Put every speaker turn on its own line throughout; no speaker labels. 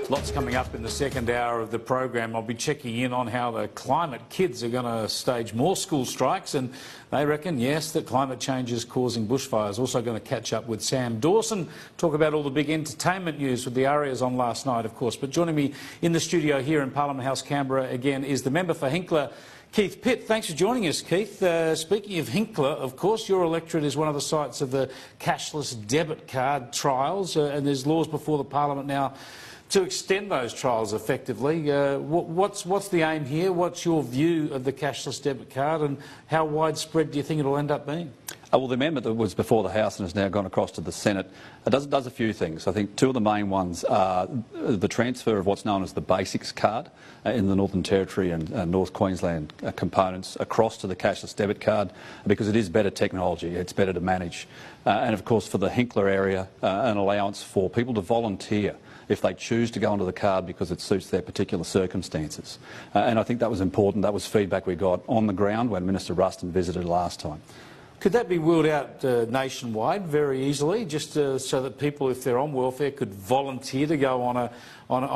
Lots coming up in the second hour of the program. I'll be checking in on how the climate kids are going to stage more school strikes, and they reckon, yes, that climate change is causing bushfires. Also going to catch up with Sam Dawson, talk about all the big entertainment news with the Arias on last night, of course. But joining me in the studio here in Parliament House, Canberra, again, is the member for Hinkler, Keith Pitt. Thanks for joining us, Keith. Speaking of Hinkler, of course, your electorate is one of the sites of the cashless debit card trials, and there's laws before the Parliament now to extend those trials effectively. What's the aim here? What's your view of the cashless debit card, and how widespread do you think it'll end up being?
Well, the amendment that was before the House and has now gone across to the Senate does a few things. I think two of the main ones are the transfer of what's known as the Basics card in the Northern Territory and North Queensland components across to the cashless debit card, because it is better technology, it's better to manage. And of course for the Hinkler area, an allowance for people to volunteer if they choose to go onto the card because it suits their particular circumstances. And I think that was important. That was feedback we got on the ground when Minister Ruston visited last time.
Could that be wheeled out nationwide very easily, just so that people, if they're on welfare, could volunteer to go on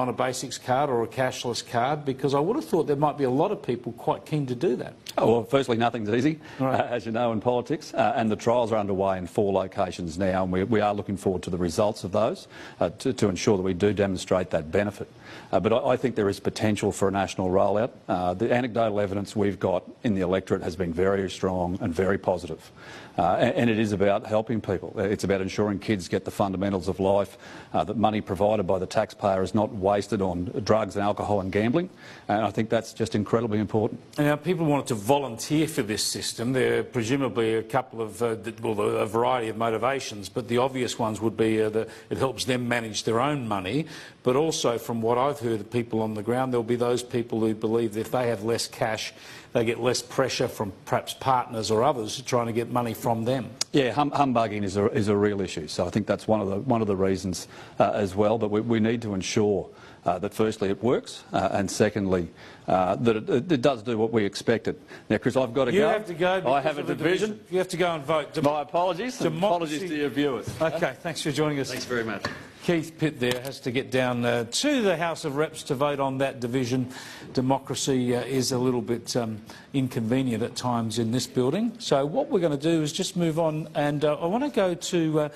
a Basics card or a cashless card? Because I would have thought there might be a lot of people quite keen to do that.
Oh, well, firstly, nothing's easy,
right,
as you know, in politics, and the trials are underway in 4 locations now, and we are looking forward to the results of those to ensure that we do demonstrate that benefit. But I think there is potential for a national rollout. The anecdotal evidence we've got in the electorate has been very strong and very positive. And it is about helping people. It's about ensuring kids get the fundamentals of life, that money provided by the taxpayer is not wasted on drugs and alcohol and gambling. And I think that's just incredibly important.
Now, people wanted to volunteer for this system. There are presumably a couple of, a variety of motivations, but the obvious ones would be that it helps them manage their own money. But also, from what I've heard of people on the ground, there'll be those people who believe that if they have less cash, they get less pressure from perhaps partners or others trying to get money from them.
Yeah, humbugging is a real issue. So I think that's one of the reasons as well. But we need to ensure that firstly it works, and secondly that it does do what we expected. Now, Chris, I've got to go.
You have to go.
I have a division.
You have to go and vote.
My apologies. Apologies to your viewers.
Okay, thanks for joining us.
Thanks very much.
Keith Pitt there has to get down to the House of Reps to vote on that division. Democracy is a little bit inconvenient at times in this building. So what we're going to do is just move on, and I want to go to